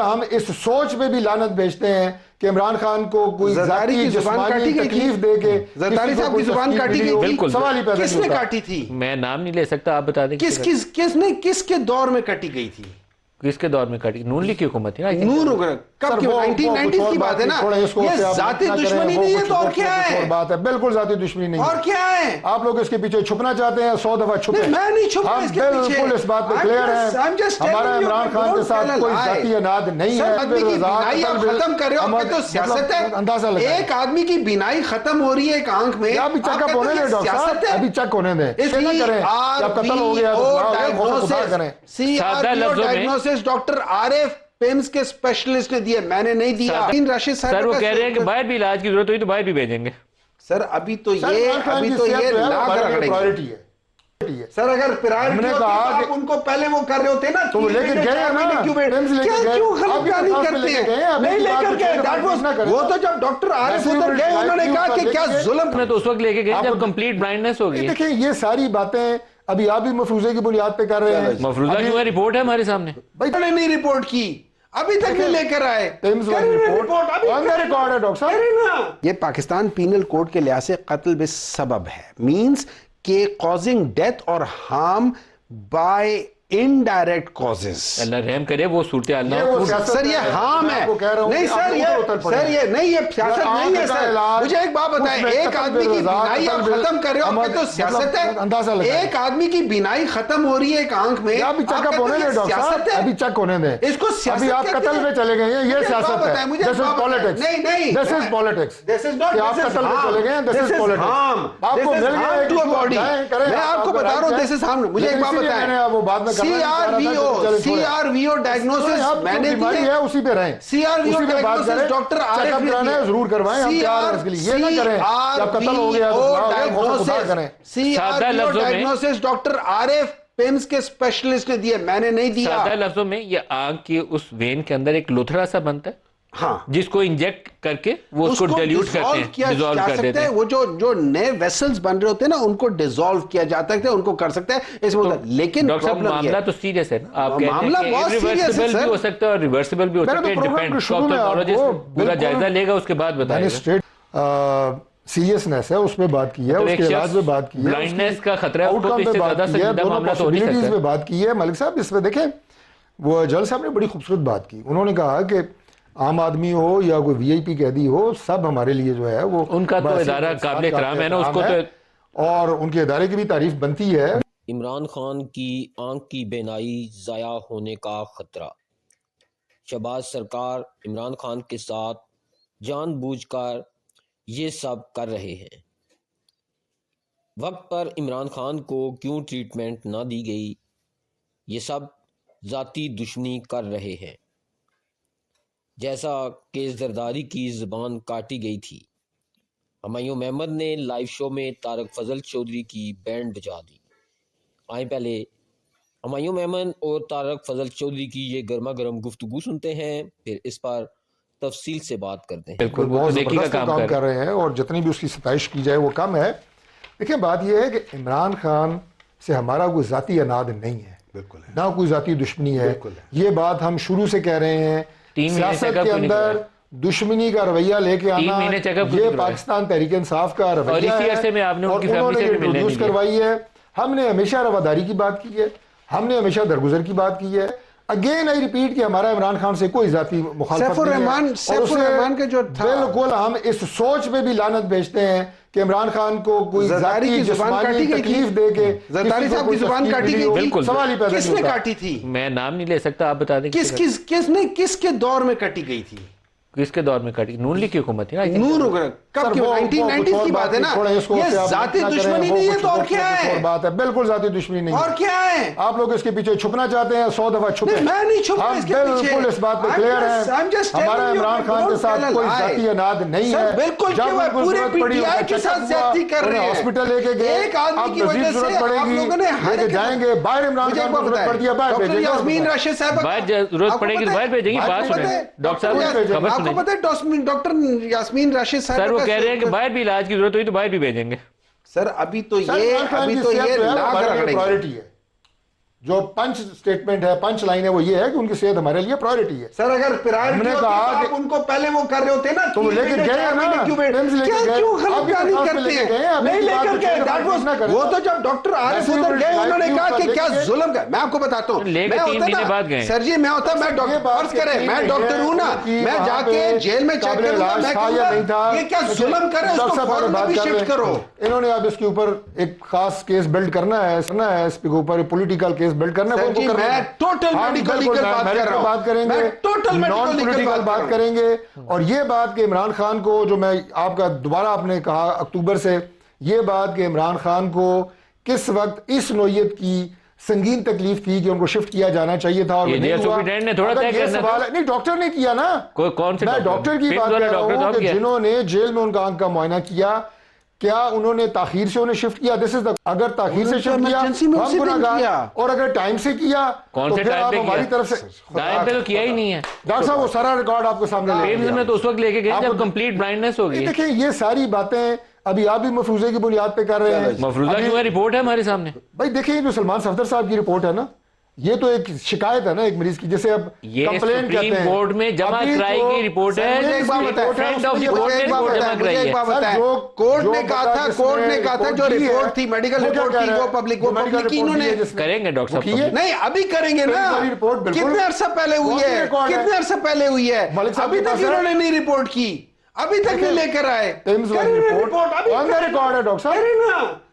ہم اس سوچ پہ بھی لعنت بھیجتے ہیں کہ عمران خان کو کوئی ذاتی جسمانی تکلیف دے کے زرداری صاحب کی زبان کاٹی گئی تھی، سوال ہی پیدا کس نے کاٹی تھی؟ میں نام نہیں لے سکتا، آپ بتا دیں کس کے دور میں کٹی گئی تھی؟ کس کے دور میں کاٹی؟ نون لیگ کی حکومت تھی نا، نور کب کی 1990s کی بات ہے نا، یہ ذاتی دشمنی نہیں ہے تو اور کیا ہے؟ بات ہے بالکل ذاتی دشمنی نہیں اور کیا ہے؟ آپ لوگ اس کے پیچھے چھپنا چاہتے ہیں، 100 دفعہ چھپے، میں نہیں چھپا اس کے پیچھے، بالکل اس بات پہ کلیئر ہے، ہمارا عمران خان کے ساتھ کوئی ذاتی اناد نہیں ہے۔ آدمی کی بینائی آپ ختم کر رہے ہو، تو سیاست ہے، اندازہ لگا ایک آدمی کی بینائی ختم ہو رہی ہے ایک آنکھ میں، ابھی چیک اپ ہونے دیں ڈاکٹر صاحب، ابھی چیک ہونے دیں، اس نہ کریں کہ قتل ہو گیا تو خدا کریں۔ ڈائگنوسس ڈاکٹر عارف پیمز کے اسپیشلسٹ نے دیا، میں نے نہیں دیا۔ راشد صاحب سر وہ کہہ رہے ہیں کہ باہر بھی علاج کی ضرورت ہوئی تو باہر بھی بھیجیں گے۔ سر ابھی تو یہ ناک رگڑیں گے۔ سر اگر پرائرٹی ہوتی تو آپ ان کو پہلے وہ کر رہے ہوتے نا، تو لے کے گئے ہیں نا، کیوں خلقانی کرتے ہیں؟ نہیں لے کر گئے، وہ تو جب ڈاکٹر عارف ادھر گئے انہوں نے کہا کہ کیا ظلم، میں تو اس وقت لے کے گئے جب کمپلیٹ بلائنڈنس ہو گئی۔ دیکھیں یہ ساری باتیں ابھی آپ بھی مفروضے کی بنیاد پہ کر رہے ہیں۔ مفروضہ کیوں ہے؟ رپورٹ ہے ہمارے سامنے، انہوں نے نہیں رپورٹ کی، ابھی تک نہیں لے کر آئے۔ یہ پاکستان پینل کوڈ کے لحاظ سے قتل بسبب ہے، مینز کہ causing death اور harm by indirect causes۔ اللہ رحم کرے وہ صورتحال نہ ہو۔ سر یہ ہارم ہے، نہیں سر یہ نہیں، یہ سیاست نہیں ہے سر۔ مجھے ایک بات بتائیں، ایک آدمی کی بینائی آپ ختم کر رہے ہو کہ تو سیاست ہے؟ ایک آدمی کی بینائی ختم ہو رہی ہے ایک آنکھ میں، ابھی چیک اپ ہونے دیں ڈاکٹر صاحب، ابھی چیک ہونے دیں، اس کو سیاست ابھی آپ قتل پہ چلے گئے ہیں، یہ سیاست ہے، this is politics، نہیں this is politics، کہ آپ قتل پہ چلے گئے ہیں، this is politics، آپ کو مل گیا ہے میں آپ کو بتا رہا ہوں this is harm۔ مجھے ایک بات بتائیں، CRVO ڈائگنوسس میں نے دی ہے، اسی پہ رہیں، CRVO ڈائگنوسس ڈاکٹر عارف نے دی ہے، ضرور کروائیں، ہم تیار ہیں اس کے لیے، یہ نہ کریں کہ آپ قتل ہو گیا تو خدا کریں۔ CRVO ڈائگنوسس ڈاکٹر عارف پیمز کے اسپیشلسٹ نے دی ہے، میں نے نہیں دیا۔ سادہ لفظوں میں یہ آنکھ کی اس وین کے اندر ایک لوتھڑا سا بنتا ہے جس کو انجیکٹ کر کے وہ اس کو ڈیلیوٹ کرتے ہیں، ڈیزولو کر دیتے ہیں۔ وہ جو نئے ویسلز بن رہے ہوتے ہیں نا ان کو ڈیزولو کیا جاتا ہے، ان کو کر سکتا ہے اس میں، لیکن ڈاکٹر صاحب معاملہ تو سیریس ہے نا، آپ کہتے ہیں کہ ریورسیبل بھی ہو سکتا ہے اور ریورسیبل بھی ہو سکتا ہے، ڈیپینڈ ڈاکٹرولوجسٹ پورا جائزہ لے گا اس کے بعد بتائے گا۔ سیریسنس ہے اس پہ بات کی ہے، اس کے علاج پہ بات کی ہے، بلائنڈنس کا خطرہ ہے، اس کو اس سے زیادہ سنجیدہ معاملہ تو ہو نہیں سکتا پہ بات کی ہے۔ ملک صاحب اس پہ دیکھیں، وہ جل صاحب نے بڑی خوبصورت بات کی، انہوں نے کہا کہ عام آدمی ہو یا کوئی وی آئی پی قیدی ہو، سب ہمارے لیے جو ہے وہ ان کا تو ادارہ قابل احترام ہے نا، اس کو تو اور ان کے ادارے کی بھی تعریف بنتی ہے۔ عمران خان کی آنکھ کی بینائی ضائع ہونے کا خطرہ، شہباز سرکار عمران خان کے ساتھ جان بوجھ کر یہ سب کر رہے ہیں۔ وقت پر عمران خان کو کیوں ٹریٹمنٹ نہ دی گئی؟ یہ سب ذاتی دشمنی کر رہے ہیں، جیسا کہ زرداری کی زبان کاٹی گئی تھی۔ ہمایوں محمد نے لائیو شو میں طارق فضل چودھری کی بینڈ بجا دی۔ آئیں پہلے ہمایوں محمد اور طارق فضل چودھری کی یہ گرما گرم گفتگو سنتے ہیں، پھر اس پر تفصیل سے بات کرتے ہیں۔ بالکل بہت زبردست کام کر رہے ہیں اور جتنی بھی اس کی ستائش کی جائے وہ کم ہے۔ دیکھیں بات یہ ہے کہ عمران خان سے ہمارا کوئی ذاتی اناد نہیں ہے، بالکل نہ کوئی ذاتی دشمنی ہے، یہ بات ہم شروع سے کہہ رہے ہیں۔ سیاست کے اندر دشمنی کا رویہ لے کے آنا یہ پاکستان تحریک انصاف کا رویہ ہے، اور انہوں نے انٹروڈیوس کروائی ہے۔ ہم نے ہمیشہ رواداری کی بات کی ہے، ہم نے ہمیشہ درگزر کی بات کی ہے۔ اگین آئی ریپیٹ کہ ہمارا عمران خان سے کوئی ذاتی مخالفت نہیں ہے، سیف الرحمان کے جو تھا بالکل ہم اس سوچ پہ بھی لعنت بھیجتے ہیں کہ عمران خان کو کوئی ذاتی جسمانی تکلیف دے کے زرداری صاحب کی زبان کاٹی گئی تھی، سوال ہی پیدا کس نے کاٹی تھی؟ میں نام نہیں لے سکتا، آپ بتا دیں کس کے دور میں کٹی گئی تھی؟ کس کے دور میں کاٹی؟ نون لیگ کی حکومت تھی نا، نور کب کی 1990s کی بات ہے نا، یہ ذاتی دشمنی نہیں ہے تو اور کیا ہے؟ بات ہے بالکل ذاتی دشمنی نہیں ہے، اور کیا ہے؟ آپ لوگ اس کے پیچھے چھپنا چاہتے ہیں، 100 دفعہ چھپے، میں نہیں چھپا اس کے پیچھے، بالکل اس بات پہ کلیئر ہے، ہمارا عمران خان کے ساتھ کوئی ذاتی اناد نہیں ہے۔ بالکل جب پورے پی ٹی آئی کے ساتھ زیادتی کر رہے ہیں، ہاسپٹل لے کے گئے، ایک آدمی کی وجہ سے آپ لوگوں نے لے کے جائیں گے باہر، عمران خان کو ضرورت پڑتی ہے باہر بھیجیں گے، یاسمین راشد صاحب باہر ضرورت پڑے گی تو باہر بھیجیں گی، بات سنیں ڈاکٹر صاحب، خبر آپ کو پتہ ہے ڈاکٹر یاسمین راشد صاحب سر وہ کہہ رہے ہیں کہ باہر بھی علاج کی ضرورت ہوئی تو باہر بھی بھیجیں گے۔ سر ابھی تو یہ ناک رگڑیں گے۔ جو پنچ سٹیٹمنٹ ہے، پنچ لائن ہے، وہ یہ ہے کہ ان کی صحت ہمارے لیے پرائیورٹی ہے. سر اگر پرائیورٹی ہوتی تو آپ ان کو پہلے وہ کر رہے ہوتے نا، تو لے کر گئے نا، کیوں خلافکاری کرتے ہیں؟ نہیں لے کر گئے. وہ تو جب ڈاکٹر عارف ادھر گئے انہوں نے کہا کہ کیا ظلم کا. میں آپ کو بتاتا ہوں، میں ہوتا نا سر جی، میں ہوتا، میں فرض کرے میں ڈاکٹر ہوں نا، میں جا کے جیل میں چیک کروں گا، میں کہوں گا یہ کیا ظلم کرے، اس کو فوراً بھی شفٹ کرو. انہوں نے اب اس کے اوپر ایک خاص کیس بلڈ کرنا ہے، اس کے اوپر پولیٹیکل کیس بلڈ کرنا ہے. میں ٹوٹل میڈیکل لیگل بات کریں گے، نان پولیٹیکل بات کریں گے. اور یہ بات کہ عمران خان کو، جو میں آپ کا دوبارہ آپ نے کہا اکتوبر سے، یہ بات کہ عمران خان کو کس وقت اس نوعیت کی سنگین تکلیف تھی کہ ان کو شفٹ کیا جانا چاہیے تھا، اور نہیں ہوا. یہ سوال نہیں ڈاکٹر نے کیا نا، میں ڈاکٹر کی بات کر رہا ہوں کہ جنہوں نے جیل میں ان کا آنکھ کا معائنہ کیا، کیا انہوں نے تاخیر سے انہیں شفٹ کیا؟ اگر تاخیر سے شفٹ کیا ہم گناہگار، اور اگر ٹائم سے کیا تو پھر آپ ہماری طرف سے. ٹائم پہ تو کیا ہی نہیں ہے ڈاکٹر صاحب، وہ سارا ریکارڈ آپ کے سامنے لے میں تو اس وقت لے کے گئے جب کمپلیٹ بلائنڈنس ہو گئی. دیکھیں یہ ساری باتیں ابھی آپ بھی مفروضے کی بنیاد پہ کر رہے ہیں. مفروضہ کیوں ہے؟ رپورٹ ہے ہمارے سامنے. بھائی دیکھیں جو سلمان صفدر صاحب کی رپورٹ ہے نا، یہ تو ایک شکایت ہے نا ایک مریض کی، جسے اب کمپلین کہتے ہیں. کورٹ میں جمع کرائی گئی رپورٹ ہے. کورٹ نے کہا تھا جو رپورٹ تھی میڈیکل رپورٹ تھی وہ پبلک کی انہوں نے کریں گے ڈاکٹر صاحب. نہیں ابھی کریں گے نا، کتنے عرصہ پہلے ہوئی ہے، کتنے عرصہ پہلے ہوئی ہے، ابھی تک انہوں نے نہیں رپورٹ کی، ابھی تک نہیں لے کر آئے.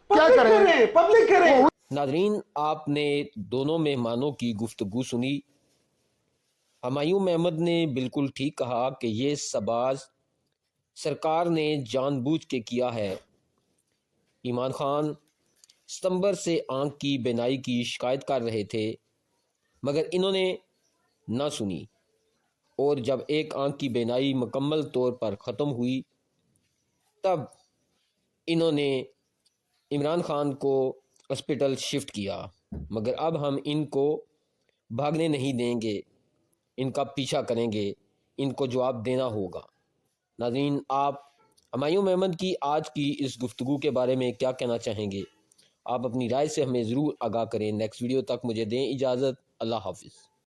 کیا کریں پبلک کریں. ناظرین، آپ نے دونوں مہمانوں کی گفتگو سنی. ہمایوں محمد نے بالکل ٹھیک کہا کہ یہ سباز سرکار نے جان بوجھ کے کیا ہے. ایمان خان ستمبر سے آنکھ کی بینائی کی شکایت کر رہے تھے، مگر انہوں نے نہ سنی، اور جب ایک آنکھ کی بینائی مکمل طور پر ختم ہوئی تب انہوں نے عمران خان کو ہاسپٹل شفٹ کیا. مگر اب ہم ان کو بھاگنے نہیں دیں گے، ان کا پیچھا کریں گے، ان کو جواب دینا ہوگا. ناظرین، آپ ہمایوں محمد کی آج کی اس گفتگو کے بارے میں کیا کہنا چاہیں گے؟ آپ اپنی رائے سے ہمیں ضرور آگاہ کریں. نیکسٹ ویڈیو تک مجھے دیں اجازت. اللہ حافظ.